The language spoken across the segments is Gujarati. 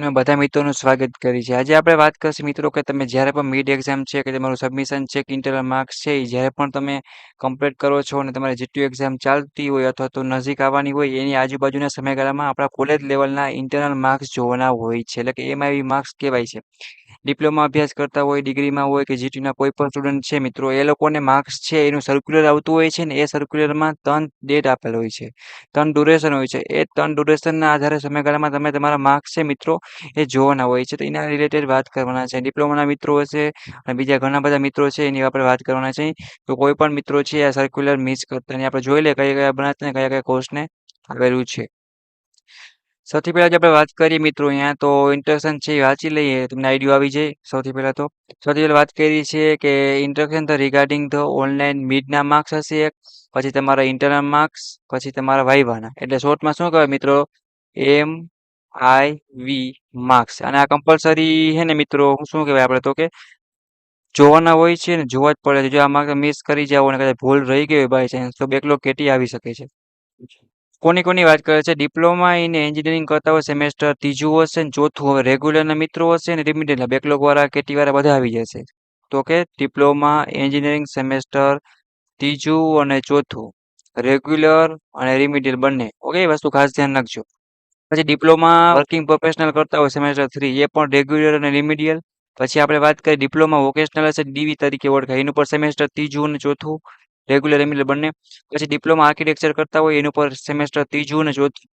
ચેનલમાં બધા મિત્રોનું સ્વાગત કરી છે. આજે આપણે વાત કરીશું મિત્રો કે તમે જ્યારે પણ મિડ એક્ઝામ છે કે તમારું સબમિશન છે કે ઇન્ટરનલ માર્ક્સ છે એ જ્યારે પણ તમે કમ્પ્લીટ કરો છો અને તમારી જીટીયુ એક્ઝામ ચાલતી હોય અથવા તો નજીક આવવાની હોય એની આજુબાજુના સમયગાળામાં આપણા કોલેજ લેવલના ઇન્ટરનલ માર્ક્સ જોવાના હોય છે. એટલે કે એમાં એવી માર્ક્સ કહેવાય છે. ડિપ્લોમા અભ્યાસ કરતા હોય, ડિગ્રીમાં હોય કે જીટીયુના કોઈ પણ સ્ટુડન્ટ છે મિત્રો એ લોકોને માર્ક્સ છે એનું સર્ક્યુલર આવતું હોય છે ને એ સર્ક્યુલરમાં 3 ડેટ આપેલ હોય છે. 3 ડ્યુરેશન હોય છે. એ 3 ડ્યુરેશનના આધારે સમયગાળામાં તમે તમારા માર્ક્સ છે મિત્રો એ જોવાના હોય છે. તો એના રિલેટેડ વાત કરવાના છે. ડિપ્લોમાના મિત્રો હશે અને બીજા ઘણા બધા મિત્રો છે એની આપણે વાત કરવાના છે. તો કોઈ પણ મિત્રો છે આ સર્ક્યુલર મિસ કરતા નહીં. આપણે જોઈ લઈએ કયા બનાવતા ને કયા કોર્સને આવેલું છે. સૌથી પહેલા જે આપણે વાત કરીએ મિત્રો અહીંયા તો ઇન્ટ્રોડક્શન છે એ વાંચી લઈએ તમને આઈડિયા આવી જાય. સૌથી પહેલા વાત કરી છે કે introduction the regarding the online મિડના માર્ક્સ હશે એક, પછી તમારા ઇન્ટરનલ માર્ક્સ, પછી તમારા વાઇવાના. એટલે શોર્ટમાં શું કહેવાય મિત્રો એમ આઈ વી માર્ક્સ. અને આ કમ્પલસરી છે ને મિત્રો શું કહેવાય આપણે તો કે જોવાના હોય છે ને જોવા જ પડે છે. જો આ માર્ક્સ મિસ કરી જાવ અને કદાચ ભૂલ રહી ગઈ હોય બાય ચાન્સ તો બેકલોગ કેટી આવી શકે છે. કોની વાત કરે છે ડિપ્લોમા ઇન એન્જિનિયરિંગ કરતા હોય સેમેસ્ટર ત્રીજું હશે ને ચોથું હવે રેગ્યુલરના મિત્રો હશે ને રિમિડિયલના બેકલોગ વાળા કેટી વાળા બધા આવી જશે. તો કે ડિપ્લોમા એન્જિનિયરિંગ સેમેસ્ટર ત્રીજું અને ચોથું રેગ્યુલર અને રિમિડિયલ બંને. ઓકે એ વસ્તુ ખાસ ધ્યાન રાખજો. પછી ડિપ્લોમા વર્કિંગ પ્રોફેશનલ કરતા હોય સેમેસ્ટર 3 એ પણ રેગ્યુલર અને રિમિડિયલ. પછી આપણે વાત કરીએ ડિપ્લોમા વોકેશનલ હશે ડીવી તરીકે ઓળખાય એનું પર સેમેસ્ટર ત્રીજું અને ચોથું રેગ્યુલર રિમિડિયલ બંને. પછી ડિપ્લોમા આર્કિટેક્ચર કરતા હોય એનું પર સેમેસ્ટર ત્રીજું અને ચોથું.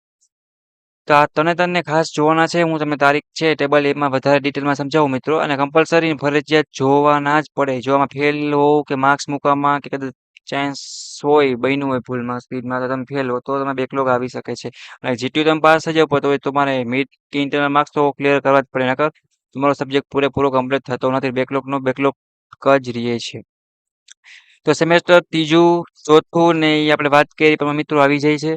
તો આ તને ખાસ જોવાના છે. હું તમને તારીખ છે ટેબલ એમાં વધારે ડિટેલમાં સમજાવું મિત્રો. અને કમ્પલસરી ફરજિયાત જોવાના જ પડે. જોવામાં ફેલ હોવ કે માર્ક્સ મૂકવામાં કે કદાચ ચાન્સ હોય બન્યું હોય ભૂલમાં સ્પીડમાં તો તમે ફેલ હો તો તમે બેકલોગ આવી શકે છે. અને જીટીયુ તમે પાસ થઈ જાવ તો તમારે મિડ કે ઇન્ટરનલ માર્ક્સ તો ક્લિયર કરવા જ પડે નકર તમારો સબ્જેક્ટ પૂરેપૂરો કમ્પ્લીટ થતો નથી. બેકલોગ જ રહે છે. તો સેમેસ્ટર ત્રીજું ચોથું ને એ આપણે વાત કરી પણ મિત્રો આવી જાય છે.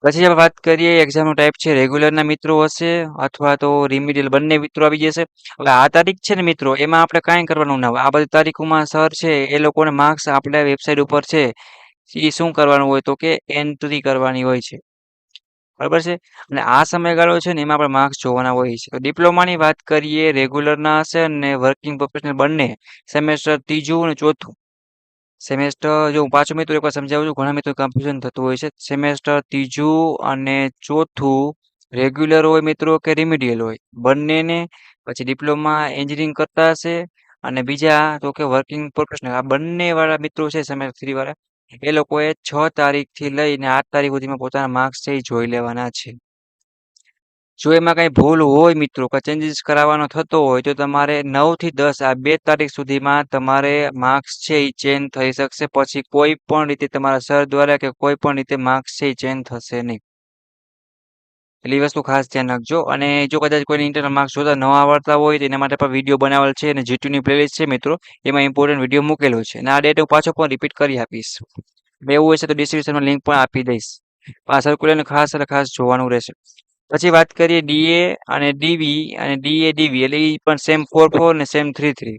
પછી આપણે વાત કરીએ એક્ઝામનો ટાઈપ છે રેગ્યુલરના મિત્રો હશે અથવા તો રિમિડિયલ બંને મિત્રો આવી જશે. હવે આ તારીખ છે ને મિત્રો એમાં આપણે કાંઈ કરવાનું ના હોય. આ બધી તારીખોમાં સર છે એ લોકોને માર્ક્સ આપણે વેબસાઇટ ઉપર છે એ શું કરવાનું હોય તો કે એન્ટ્રી કરવાની હોય છે. બરાબર છે. અને આ સમયગાળો છે ને એમાં આપણે માર્ક્સ જોવાના હોય છે. તો ડિપ્લોમાની વાત કરીએ રેગ્યુલરના હશે અને વર્કિંગ પ્રોફેશનલ બંને સેમેસ્ટર ત્રીજું અને ચોથું. સેમેસ્ટર જો હું પાછું મિત્રો એકવાર સમજાવું છું ઘણા મિત્રો કન્ફ્યુઝન થતું હોય છે. સેમેસ્ટર ત્રીજું અને ચોથું રેગ્યુલર હોય મિત્રો કે રિમિડિયલ હોય બંનેને. પછી ડિપ્લોમા એન્જિનિયરિંગ કરતા હશે અને બીજા તો કે વર્કિંગ પ્રોફેશનલ આ બંને વાળા મિત્રો છે સેમેસ્ટર 3 વાળા એ લોકોએ 6 તારીખથી લઈને 8 તારીખ સુધીમાં પોતાના માર્ક્સ છે એ જોઈ લેવાના છે. જો એમાં કઈ ભૂલ હોય મિત્રો કે ચેન્જીસ કરાવવાનો થતો હોય તો તમારે 9 થી 10 આ 2 તારીખ સુધીમાં તમારે માર્ક્સ છે એ ચેન્જ થઈ શકશે. પછી કોઈ પણ રીતે તમારા સર દ્વારા કે કોઈ પણ રીતે માર્ક્સ છે એ ચેન્જ થશે નહીં. એટલે એ વસ્તુ ખાસ ધ્યાન રાખજો. અને જો કદાચ કોઈને ઇન્ટરનલ માર્ક્સ જોતા ન આવડતા હોય તો એના માટે પણ વિડીયો બનાવેલ છે અને જીટીયુની પ્લેલિસ્ટ છે મિત્રો એમાં ઇમ્પોર્ટન્ટ વિડીયો મૂકેલો છે. અને આ ડેટ હું પાછો પણ રિપીટ કરી આપીશ. એવું હશે તો ડિસ્ક્રિપ્શનમાં લિંક પણ આપી દઈશ. આ સર્ક્યુલરને ખાસ જોવાનું રહેશે. પછી વાત કરીએ ડીએ અને ડીવી અને ડીવી એટલે એ પણ સેમ 4 ને સેમ 3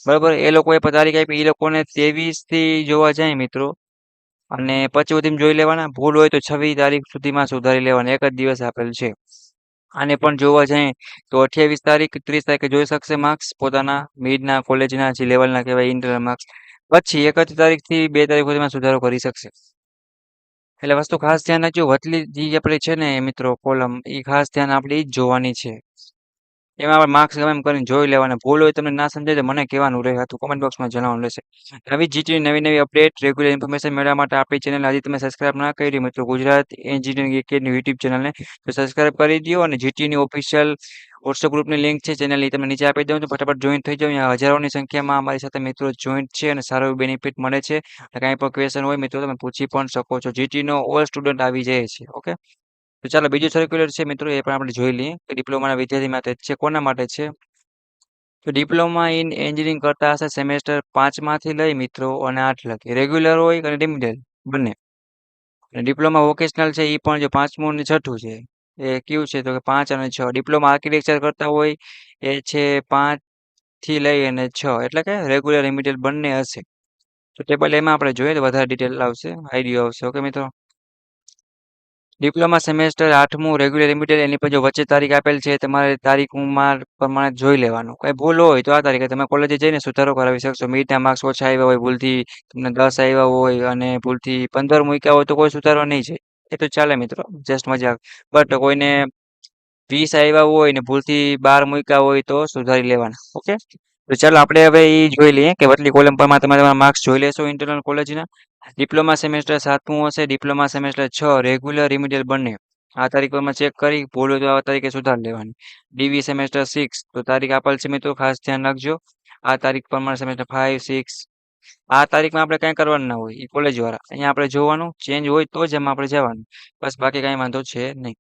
બરાબર. એ લોકોએ તારીખ આપી એ લોકોને 23 થી જોવા જાય મિત્રો અને પછી સુધીમાં જોઈ લેવાના. ભૂલ હોય તો 26 તારીખ સુધીમાં સુધારી લેવાના. એક જ દિવસ આપેલ છે. આને પણ જોવા જાય તો 28 તારીખ 30 તારીખે જોઈ શકશે માર્ક્સ પોતાના મિડના કોલેજના જે લેવલના કહેવાય ઇન્ટરનલ માર્ક્સ. પછી 31 તારીખથી 2 તારીખ સુધીમાં સુધારો કરી શકશે. એટલે વસ્તુ ખાસ ધ્યાન રાખજો. વચલી જે આપણે છે ને મિત્રો કોલમ એ ખાસ ધ્યાન આપણે ઈ જ જોવાની છે. એમાં આપણે માર્ક્સ ગમે એમ કરીને જોઈ લેવાના. ભૂલ હોય તમને ના સમજાય તો મને કહેવાનું રહે હતું કોમેન્ટ બોક્સમાં જણાવવાનું રહેશે. નવી જીટી નવી અપડેટ રેગ્યુલર ઇન્ફોર્મેશન મેળવવા માટે આપણી ચેનલ હજી તમે સબસ્ક્રાઇબ ના કરી મિત્રો ગુજરાત એન્જિનિયરિંગ એકેડમી યુટ્યુબ ચેનલને તો સબસ્ક્રાઇબ કરી દો. અને જીટીની ઓફિશિયલ વોટ્સઅપ ગ્રુપની લિંક છે ચેનલ એ તમને નીચે આપી દઉં છું. ફટાફટ જોઈન થઈ જાઓ. અહીંયા હજારોની સંખ્યામાં અમારી સાથે મિત્રો જોઈન્ટ છે અને સારો એવું બેનિફિટ મળે છે. અને કાંઈ પણ ક્વેશ્ચન હોય મિત્રો તમે પૂછી પણ શકો છો. જીટીનો ઓલ સ્ટુડન્ટ આવી જાય છે. ઓકે તો ચાલો બીજું સર્ક્યુલર છે મિત્રો એ પણ આપણે જોઈ લઈએ કે ડિપ્લોમાના વિદ્યાર્થી માટે છે કોના માટે છે. તો ડિપ્લોમા ઇન એન્જિનિયરિંગ કરતા હશે સેમેસ્ટર 5 માંથી લઈ મિત્રો અને 8 લગી રેગ્યુલર હોય અને રિમિડિયલ બંને. અને ડિપ્લોમા વોકેશનલ છે એ પણ જો 5મું અને 6ઠું છે એ કયું છે તો કે 5 અને 6. ડિપ્લોમા આર્કિટેક્ચર કરતા હોય એ છે 5 થી લઈ અને 6 એટલે કે રેગ્યુલર રિમિડિયલ બંને હશે. તો ટેબલ એમાં આપણે જોઈએ તો વધારે ડિટેલ આવશે આઈડિયા આવશે. ઓકે મિત્રો ડિપ્લોમા સેમેસ્ટર 8મું રેગ્યુલર લિમિટેડ એની પર જો વચ્ચે તારીખ આપેલ છે તમારે તારીખમાં પ્રમાણે જોઈ લેવાનું. કઈ ભૂલ હોય તો આ તારીખે તમે કોલેજે જઈને સુધારો કરાવી શકશો. મિડના માર્ક્સ ઓછા આવ્યા હોય, ભૂલથી તમને 10 આવ્યા હોય અને ભૂલથી 15 મૂક્યા હોય તો કોઈ સુધારો નહીં જાય. એ તો ચાલે મિત્રો, જસ્ટ મજાક. બટ કોઈને 20 આવ્યા હોય ને ભૂલથી 12 મૂક્યા હોય તો સુધારી લેવાના. ઓકે, તો ચાલો આપણે હવે એ જોઈ લઈએ કે વટલી કોલમ પરમાં તમે તમારા માર્ક્સ જોઈ લેશો ઇન્ટરનલ કોલેજના. ડિપ્લોમા સેમેસ્ટર 7મું હશે, ડિપ્લોમા સેમેસ્ટર 6 રેગ્યુલર રિમિડિયલ બંને. આ તારીખ પરમાં ચેક કરી ભૂલ હોય તો આ તારીખે સુધારી લેવાની. ડીવી સેમેસ્ટર 6 તો તારીખ આપેલ છે મિત્રો, ખાસ ધ્યાન રાખજો. આ તારીખ પ્રમાણે સેમેસ્ટર 5 6 આ તારીખમાં આપણે કઈ કરવાનું ના હોય, એ કોલેજ વાળા અહીંયા આપણે જોવાનું, ચેન્જ હોય તો જ એમાં આપણે જવાનું. બસ બાકી કઈ વાંધો છે નહીં.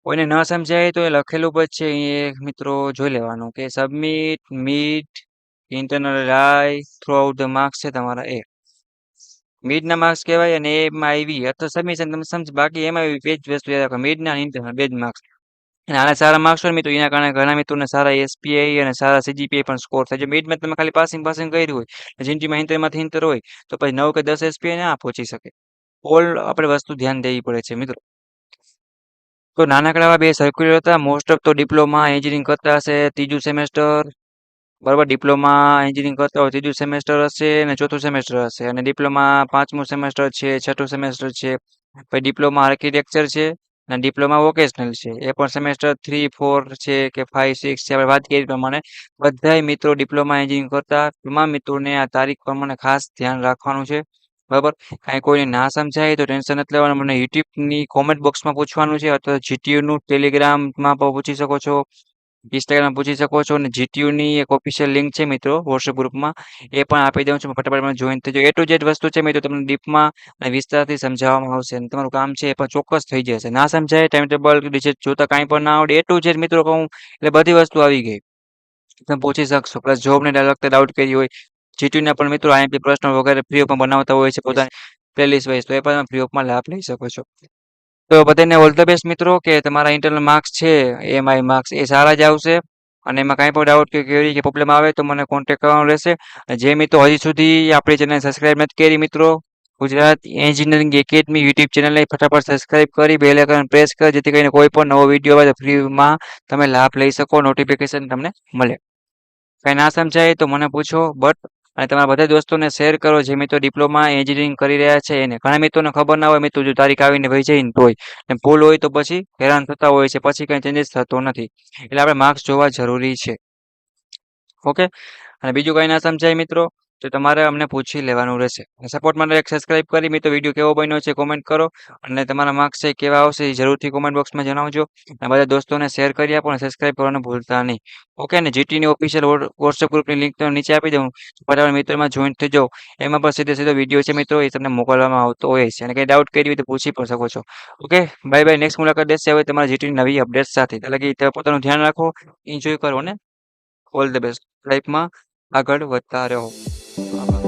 કોઈને ન સમજાય તો એ લખેલું જ છે એ મિત્રો જોઈ લેવાનું કે submit meet internal Rai through out the marks છે તમારા એ મિડના માર્ક્સ કહેવાય અને એમાં આવી અથવા સબમિશન તમે સમજ, બાકી એમાં એવી બે જ વસ્તુ યાદ રાખો, મિડના અને ઇન્ટરનલ બે જ માર્ક્સ. અને આના સારા માર્ક્સ હોય મિત્રો, એના કારણે ઘણા મિત્રોને સારા એસપીઆઈ અને સારા સીજીપીઆઈ પણ સ્કોર થાય. જો મિડમાં તમે ખાલી પાસિંગ પાસિંગ કર્યું હોય, જિંદગીમાં ઇન્ટરમાંથી ઇન્ટર હોય તો પછી 9 કે 10 એસપીઆઈ ના પહોંચી શકે. ઓલ આપણે વસ્તુ ધ્યાન દેવી પડે છે મિત્રો. તો નાનકડા એવા બે સર્ક્યુલર હતા. મોસ્ટ ઓફ તો ડિપ્લોમા એન્જિનિયરિંગ કરતા હશે ત્રીજું સેમેસ્ટર, બરાબર. ડિપ્લોમા એન્જિનિયરિંગ કરતા હોય ત્રીજું સેમેસ્ટર હશે અને ચોથું સેમેસ્ટર હશે, અને ડિપ્લોમા 5મું સેમેસ્ટર છે, છઠ્ઠું સેમેસ્ટર છે. પછી ડિપ્લોમા આર્કિટેક્ચર છે અને ડિપ્લોમા વોકેશનલ છે, એ પણ સેમેસ્ટર 3 4 છે કે 5 6 છે. આપણે વાત કરી એ પ્રમાણે બધાય મિત્રો ડિપ્લોમા એન્જિનિયરિંગ કરતા તમામ મિત્રોને આ તારીખ પ્રમાણે ખાસ ધ્યાન રાખવાનું છે, બરાબર. કાંઈ કોઈને ના સમજાય તો ટેન્શન નથી લેવાનું, મને યુટ્યુબની કોમેન્ટ બોક્સમાં પૂછવાનું છે અથવા જીટીયુનું ટેલિગ્રામમાં પણ પૂછી શકો છો, ઇન્સ્ટાગ્રામ પૂછી શકો છો, અને જીટીયુની એક ઓફિશિયલ લિંક છે મિત્રો વોટ્સએપ ગ્રુપમાં, એ પણ આપી દઉં છું. ફટાફટ જોઈન થજો. એ ટુ ઝેડ વસ્તુ છે મિત્રો, તમને ડીપમાં અને વિસ્તારથી સમજાવવામાં આવશે અને તમારું કામ છે એ પણ ચોક્કસ થઈ જશે. ના સમજાય, ટાઈમ ટેબલ ડિજિટ જોતા કાંઈ પણ ના આવડે, એ ટુ ઝેડ મિત્રો કહું એટલે બધી વસ્તુ આવી ગઈ, તમે પૂછી શકશો. પ્લસ જોબને લગતા ડાઉટ કરી હોય, જીટીયુના પણ મિત્રો આઈએમપી પ્રશ્નો વગેરે ફ્રી ઓફમાં બનાવતા હોય છે પોતાની પ્લેલિસ્ટ વાઇઝ, તો એ પણ તમે ફ્રી ઓફમાં લાભ લઈ શકો છો. તો બધાને ઓલ ધ બેસ્ટ મિત્રો, કે તમારા ઇન્ટરનલ માર્ક્સ છે એમઆઈ માર્ક્સ એ સારા જ આવશે. અને એમાં કાંઈ પણ ડાઉટ કે ક્વેરી કે પ્રોબ્લેમ આવે તો મને કોન્ટેક્ટ કરવાનો રહેશે. અને જે મિત્રો હજી સુધી આપણી ચેનલ સબસ્ક્રાઇબ નથી કરી મિત્રો, ગુજરાત એન્જિનિયરિંગ એકેડમી યુટ્યુબ ચેનલને ફટાફટ સબસ્ક્રાઇબ કરી બેલ આઇકન પ્રેસ કરી, જેથી કરીને કોઈ પણ નવો વિડીયો આવે તો ફ્રીમાં તમે લાભ લઈ શકો, નોટિફિકેશન તમને મળે. કઈ ના સમજાય તો મને પૂછો, બટ અને તમારા બધા દોસ્તોને શેર કરો જે મિત્રો ડિપ્લોમા એન્જિનિયરિંગ કરી રહ્યા છે એને. ઘણા મિત્રોને ખબર ના હોય મિત્રો, જો તારીખ આવીને વહી જાય ને તોય, ને ભૂલ હોય તો પછી હેરાન થતા હોય છે, પછી કઈ ચેન્જીસ થતો નથી. એટલે આપણે માર્ક્સ જોવા જરૂરી છે. ઓકે, અને બીજું કઈ ના સમજાય મિત્રો તો તમારે અમને પૂછી લેવાનું રહેશે. સપોર્ટ માટે એક સબસ્ક્રાઇબ કરી મિત્રો, વિડીયો કેવો બન્યો છે કોમેન્ટ કરો, અને તમારા માર્ક્સ છે કેવા આવશે એ જરૂરથી કોમેન્ટ બોક્સમાં જણાવજો. અને બધા દોસ્તોને શેર કરી આપો અને સબસ્ક્રાઇબ કરવાનું ભૂલતા નહીં. ઓકે, અને જીટીની ઓફિશિયલ વોટ્સએપ ગ્રુપની લિંક તો નીચે આપી દઉં, ફટાફટ મિત્રોમાં જોઈન થઈ જાઓ. એમાં પણ સીધો સીધો વિડીયો છે મિત્રો, એ તમને મોકલવામાં આવતો હોય છે, અને કંઈ ડાઉટ કરી હોય તો પૂછી પણ શકો છો. Okay, bye bye. નેક્સ્ટ મુલાકાત દેશે હવે તમારા જીટીની નવી અપડેટ સાથે. એટલે કે પોતાનું ધ્યાન રાખો, એન્જોય કરો, ને ઓલ ધ બેસ્ટ. લાઈફમાં આગળ વધતા રહો. આભાર.